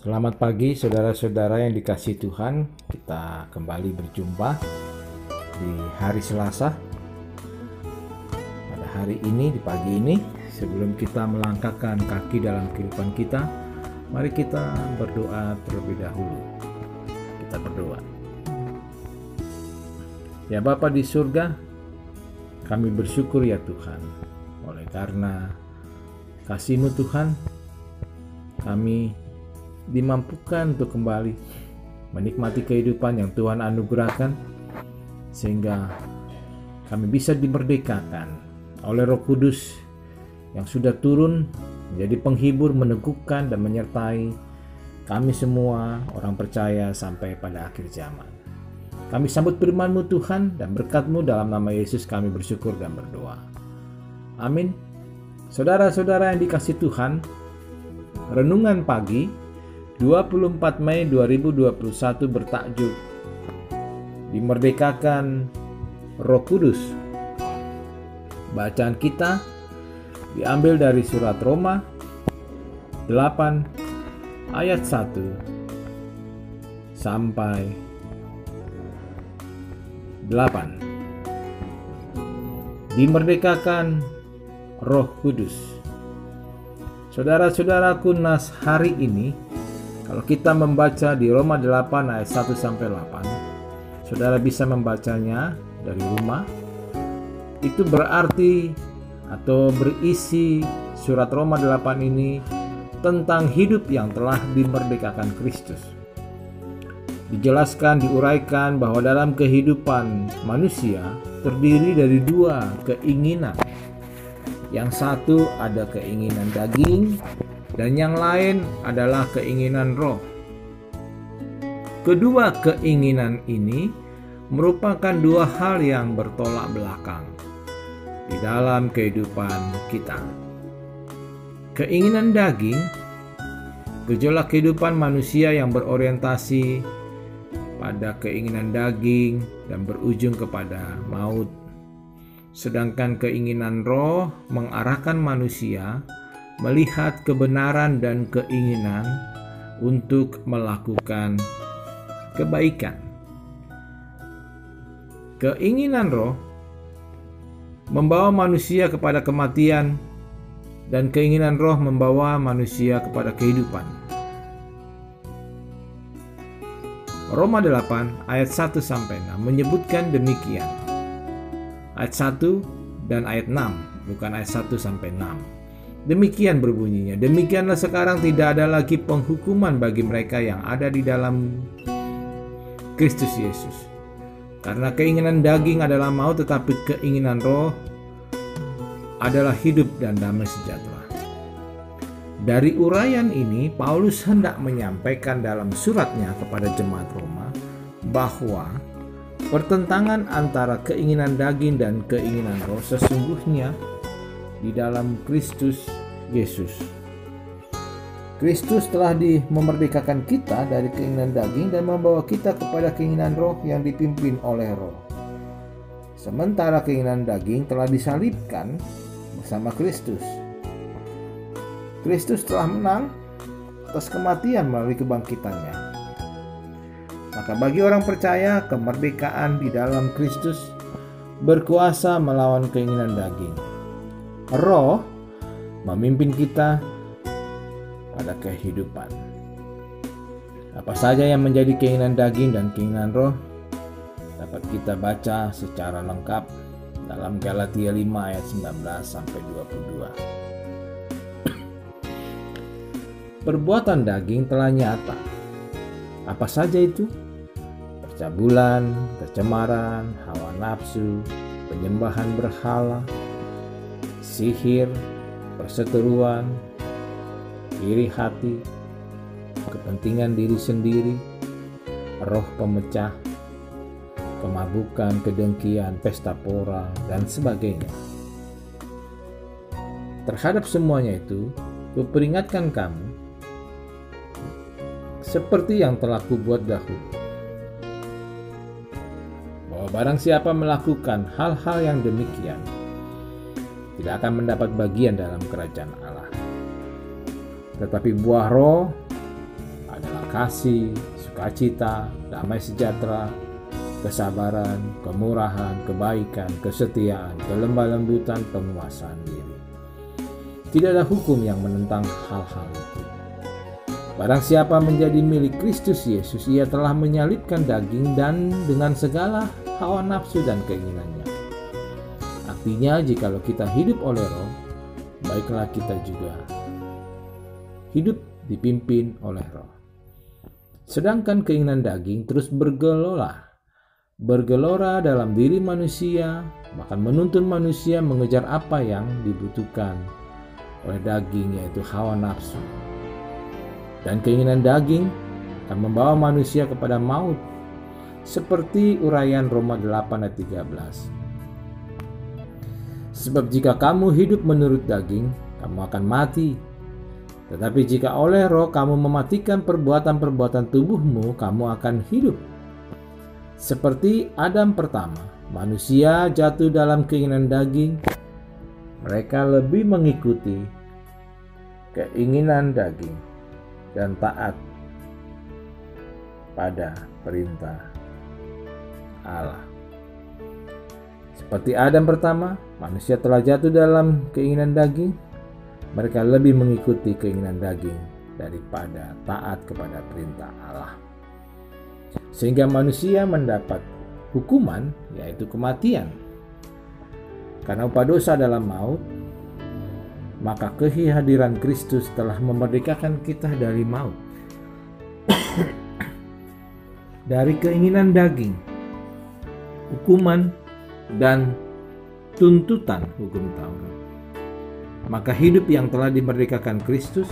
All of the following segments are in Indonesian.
Selamat pagi saudara-saudara yang dikasihi Tuhan. Kita kembali berjumpa di hari Selasa. Pada hari ini, di pagi ini, sebelum kita melangkahkan kaki dalam kehidupan kita, mari kita berdoa terlebih dahulu. Kita berdoa. Ya Bapa di surga, kami bersyukur ya Tuhan, oleh karena kasih-Mu Tuhan, kami dimampukan untuk kembali menikmati kehidupan yang Tuhan anugerahkan, sehingga kami bisa dimerdekakan oleh Roh Kudus yang sudah turun menjadi penghibur, meneguhkan dan menyertai kami semua orang percaya sampai pada akhir zaman. Kami sambut firman-Mu Tuhan, dan berkat-Mu dalam nama Yesus kami bersyukur dan berdoa. Amin. Saudara-saudara yang dikasihi Tuhan, renungan pagi 24 Mei 2021 bertajuk Dimerdekakan Roh Kudus. Bacaan kita diambil dari surat Roma 8 ayat 1 sampai 8. Dimerdekakan Roh Kudus. Saudara-saudaraku, nas hari ini, kalau kita membaca di Roma 8 ayat 1 sampai 8, saudara bisa membacanya dari rumah. Itu berarti atau berisi surat Roma 8 ini tentang hidup yang telah dimerdekakan Kristus. Dijelaskan, diuraikan bahwa dalam kehidupan manusia terdiri dari dua keinginan. Yang satu ada keinginan daging, dan yang lain adalah keinginan roh. Kedua keinginan ini merupakan dua hal yang bertolak belakang di dalam kehidupan kita. Keinginan daging, gejolak kehidupan manusia yang berorientasi pada keinginan daging dan berujung kepada maut. Sedangkan keinginan roh mengarahkan manusia melihat kebenaran dan keinginan untuk melakukan kebaikan. Keinginan roh membawa manusia kepada kematian, dan keinginan roh membawa manusia kepada kehidupan. Roma 8 ayat 1 sampai 6 menyebutkan demikian. Ayat 1 dan ayat 6, bukan ayat 1 sampai 6. Demikian berbunyinya, demikianlah sekarang tidak ada lagi penghukuman bagi mereka yang ada di dalam Kristus Yesus. Karena keinginan daging adalah maut, tetapi keinginan roh adalah hidup dan damai sejahtera. Dari uraian ini, Paulus hendak menyampaikan dalam suratnya kepada jemaat Roma bahwa pertentangan antara keinginan daging dan keinginan roh sesungguhnya di dalam Kristus Yesus. Kristus telah memerdekakan kita dari keinginan daging dan membawa kita kepada keinginan roh yang dipimpin oleh roh. Sementara keinginan daging telah disalibkan bersama Kristus. Kristus telah menang atas kematian melalui kebangkitannya. Maka bagi orang percaya, kemerdekaan di dalam Kristus berkuasa melawan keinginan daging. Roh memimpin kita pada kehidupan. Apa saja yang menjadi keinginan daging dan keinginan roh dapat kita baca secara lengkap dalam Galatia 5 ayat 19 sampai 22. Perbuatan daging telah nyata. Apa saja itu? Percabulan, kecemaran, hawa nafsu, penyembahan berhala, sihir, perseteruan, iri hati, kepentingan diri sendiri, roh pemecah, kemabukan, kedengkian, pesta pora, dan sebagainya. Terhadap semuanya itu, kuperingatkan kamu, seperti yang telah kubuat dahulu, bahwa barang siapa melakukan hal-hal yang demikian, tidak akan mendapat bagian dalam kerajaan Allah. Tetapi buah roh kasih, sukacita, damai sejahtera, kesabaran, kemurahan, kebaikan, kesetiaan, kelemah lembutan, penguasaan diri. Tidak ada hukum yang menentang hal-hal itu. Barang siapa menjadi milik Kristus Yesus, ia telah menyalibkan daging dan dengan segala hawa nafsu dan keinginannya. Artinya, jikalau kita hidup oleh Roh, baiklah kita juga hidup dipimpin oleh Roh. Sedangkan keinginan daging terus bergelora dalam diri manusia, bahkan menuntun manusia mengejar apa yang dibutuhkan oleh daging, yaitu hawa nafsu. Dan keinginan daging akan membawa manusia kepada maut, seperti uraian Roma 8 ayat 13. Sebab jika kamu hidup menurut daging, kamu akan mati. Tetapi jika oleh Roh kamu mematikan perbuatan-perbuatan tubuhmu, kamu akan hidup. Seperti Adam pertama, manusia jatuh dalam keinginan daging. Mereka lebih mengikuti keinginan daging dan taat pada perintah Allah. Seperti Adam pertama, manusia telah jatuh dalam keinginan daging. Mereka lebih mengikuti keinginan daging daripada taat kepada perintah Allah. Sehingga manusia mendapat hukuman, yaitu kematian. Karena upah dosa adalah maut, maka kehadiran Kristus telah memerdekakan kita dari maut. Dari keinginan daging, hukuman, dan tuntutan hukum Taurat. Maka hidup yang telah dimerdekakan Kristus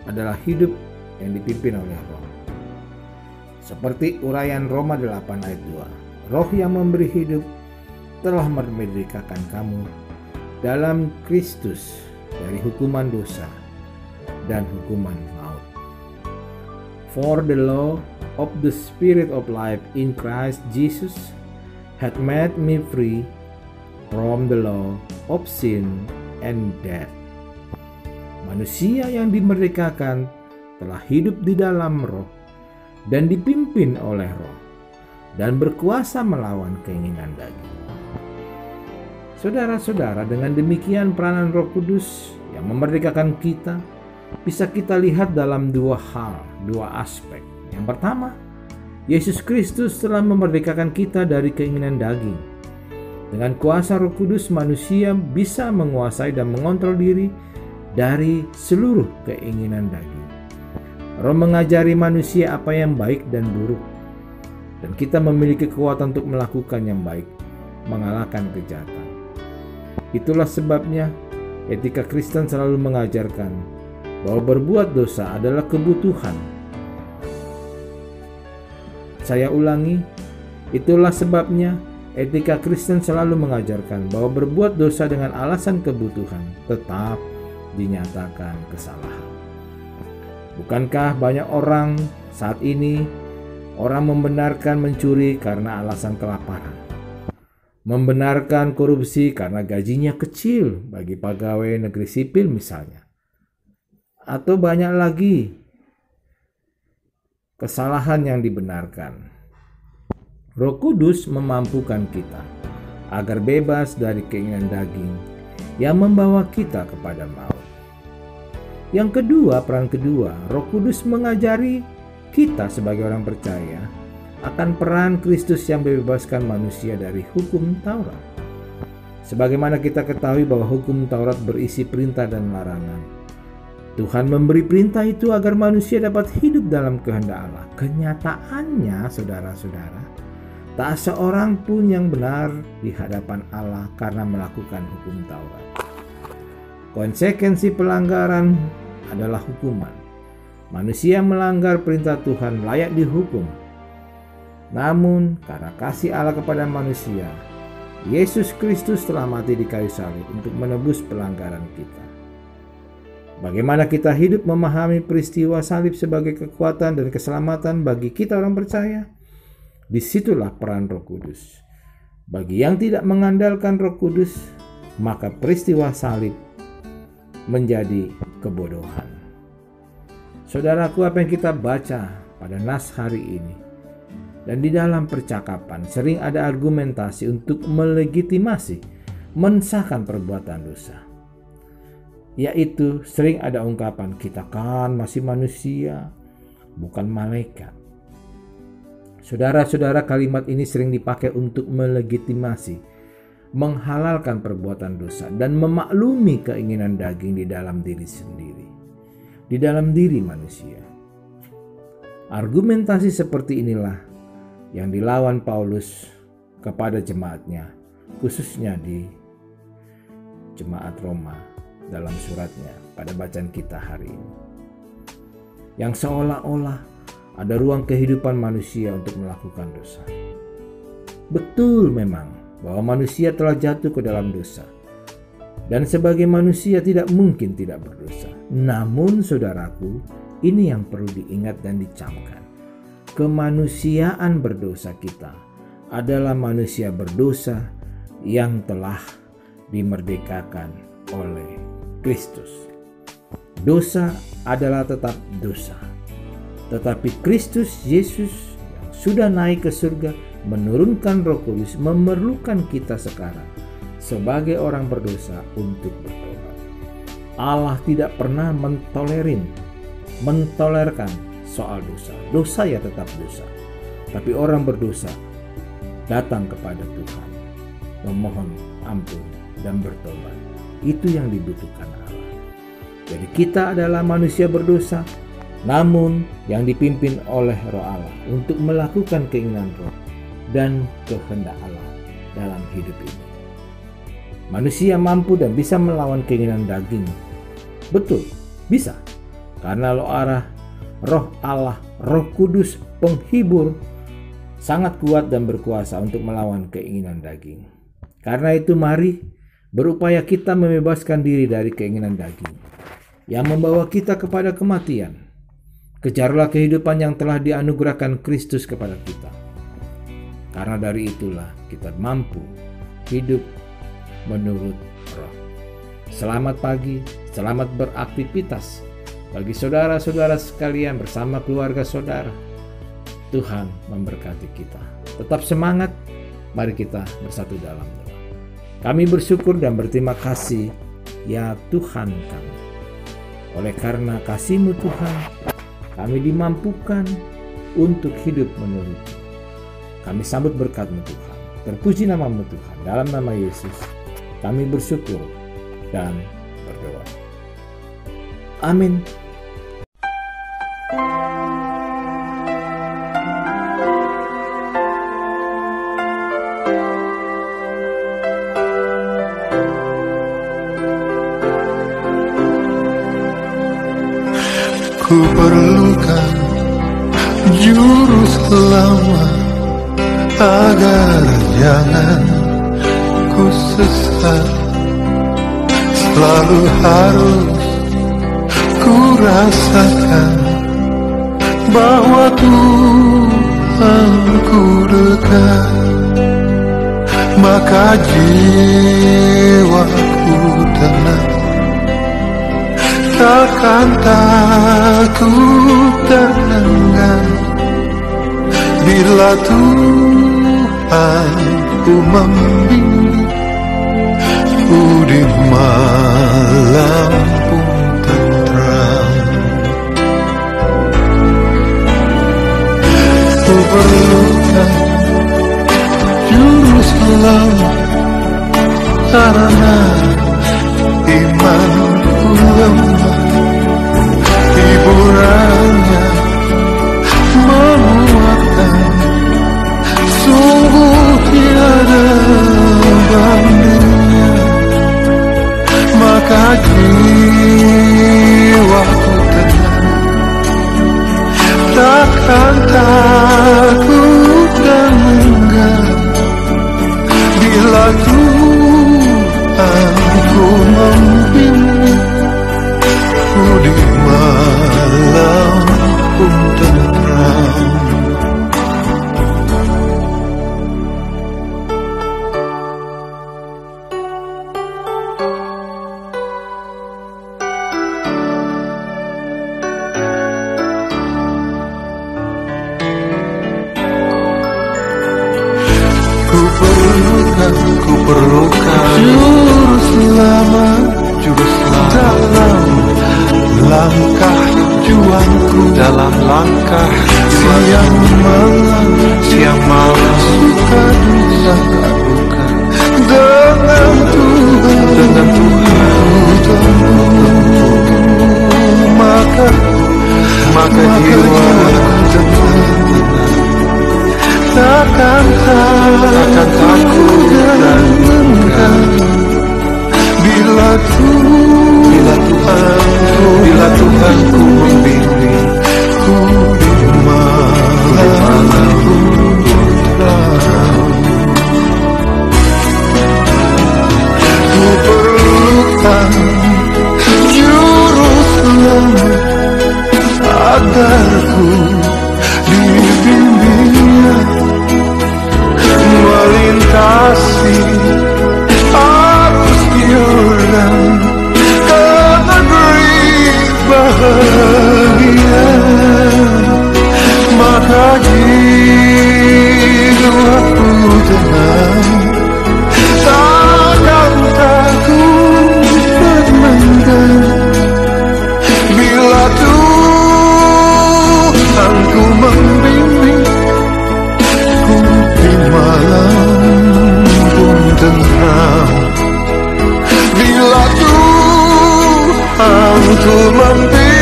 adalah hidup yang dipimpin oleh Roh. Seperti uraian Roma 8 ayat 2. Roh yang memberi hidup telah memerdekakan kamu dalam Kristus dari hukuman dosa dan hukuman maut. For the law of the Spirit of life in Christ Jesus had made me free from the law of sin and death. Manusia yang dimerdekakan telah hidup di dalam Roh dan dipimpin oleh Roh dan berkuasa melawan keinginan daging. Saudara-saudara, dengan demikian peranan Roh Kudus yang memerdekakan kita bisa kita lihat dalam dua aspek. Yang pertama, Yesus Kristus telah memerdekakan kita dari keinginan daging. Dengan kuasa Roh Kudus, manusia bisa menguasai dan mengontrol diri dari seluruh keinginan daging. Roh mengajari manusia apa yang baik dan buruk, dan kita memiliki kekuatan untuk melakukan yang baik, mengalahkan kejahatan. Itulah sebabnya etika Kristen selalu mengajarkan bahwa berbuat dosa adalah kebutuhan. Saya ulangi, itulah sebabnya etika Kristen selalu mengajarkan bahwa berbuat dosa dengan alasan kebutuhan tetap dinyatakan kesalahan. Bukankah banyak orang saat ini membenarkan mencuri karena alasan kelaparan, membenarkan korupsi karena gajinya kecil bagi pegawai negeri sipil misalnya, atau banyak lagi kesalahan yang dibenarkan. Roh Kudus memampukan kita agar bebas dari keinginan daging yang membawa kita kepada maut. Yang kedua, peran kedua, Roh Kudus mengajari kita sebagai orang percaya akan peran Kristus yang membebaskan manusia dari hukum Taurat. Sebagaimana kita ketahui bahwa hukum Taurat berisi perintah dan larangan, Tuhan memberi perintah itu agar manusia dapat hidup dalam kehendak Allah. Kenyataannya, saudara-saudara, tak seorang pun yang benar di hadapan Allah karena melakukan hukum Taurat. Konsekuensi pelanggaran adalah hukuman. Manusia melanggar perintah Tuhan layak dihukum. Namun, karena kasih Allah kepada manusia, Yesus Kristus telah mati di kayu salib untuk menebus pelanggaran kita. Bagaimana kita hidup memahami peristiwa salib sebagai kekuatan dan keselamatan bagi kita orang percaya? Disitulah peran Roh Kudus. Bagi yang tidak mengandalkan Roh Kudus, maka peristiwa salib menjadi kebodohan. Saudaraku, apa yang kita baca pada nas hari ini dan di dalam percakapan sering ada argumentasi untuk melegitimasi, mensahkan perbuatan dosa. Yaitu sering ada ungkapan, kita kan masih manusia, bukan malaikat. Saudara-saudara, kalimat ini sering dipakai untuk melegitimasi, menghalalkan perbuatan dosa dan memaklumi keinginan daging di dalam diri sendiri, di dalam diri manusia. Argumentasi seperti inilah yang dilawan Paulus kepada jemaatnya, khususnya di jemaat Roma dalam suratnya pada bacaan kita hari ini. Yang seolah-olah ada ruang kehidupan manusia untuk melakukan dosa. Betul memang bahwa manusia telah jatuh ke dalam dosa. Dan sebagai manusia tidak mungkin tidak berdosa. Namun saudaraku, ini yang perlu diingat dan dicamkan. Kemanusiaan berdosa kita adalah manusia berdosa yang telah dimerdekakan oleh Kristus. Dosa adalah tetap dosa. Tetapi Kristus Yesus yang sudah naik ke surga, menurunkan Roh Kudus, memerlukan kita sekarang sebagai orang berdosa untuk bertobat. Allah tidak pernah mentolerkan soal dosa. Dosa ya tetap dosa. Tapi orang berdosa datang kepada Tuhan, memohon ampun dan bertobat. Itu yang dibutuhkan Allah. Jadi kita adalah manusia berdosa, namun yang dipimpin oleh Roh Allah untuk melakukan keinginan Roh dan kehendak Allah dalam hidup ini. Manusia mampu dan bisa melawan keinginan daging. Betul, bisa. Karena Roh Allah, Roh Kudus, penghibur, sangat kuat dan berkuasa untuk melawan keinginan daging. Karena itu mari berupaya kita membebaskan diri dari keinginan daging yang membawa kita kepada kematian. Kejarlah kehidupan yang telah dianugerahkan Kristus kepada kita. Karena dari itulah kita mampu hidup menurut Roh. Selamat pagi, selamat beraktivitas bagi saudara-saudara sekalian bersama keluarga saudara. Tuhan memberkati kita. Tetap semangat, mari kita bersatu dalam doa. Kami bersyukur dan berterima kasih ya Tuhan kami. Oleh karena kasih-Mu Tuhan, kami dimampukan untuk hidup menurut-Mu. Kami sambut berkat-Mu Tuhan. Terpuji nama-Mu Tuhan. Dalam nama Yesus kami bersyukur dan berdoa. Amin. Ku perlukan juru selamat agar jangan ku sesat. Selalu harus ku rasakan bahwa Tuhan ku dekat, maka jiwaku tenang, takkan takut dan enggan bila Tuhan ku membimbing. Di malam pun tenteram, ku perlukan juru selamat karena imanku lemah. Hiburannya menguatkan, sungguh tiada bandingnya. Maka perlukan juru selamat dalam langkah juangku, dalam langkah siang malam suka duka dengan Tuhan maka jiwa takkan takut dan enggan bila Tuhanku membimbing ku di malam terang. Ku perlukan juru selamat agar ku dibimbingnya melintasi arus Yordan ke negeri bahagia. Maka jiwaku tenang, takkan takut dan enggan bila Tuhanku membimbing ku di malam pun tenang. Bila Tuhanku membimbing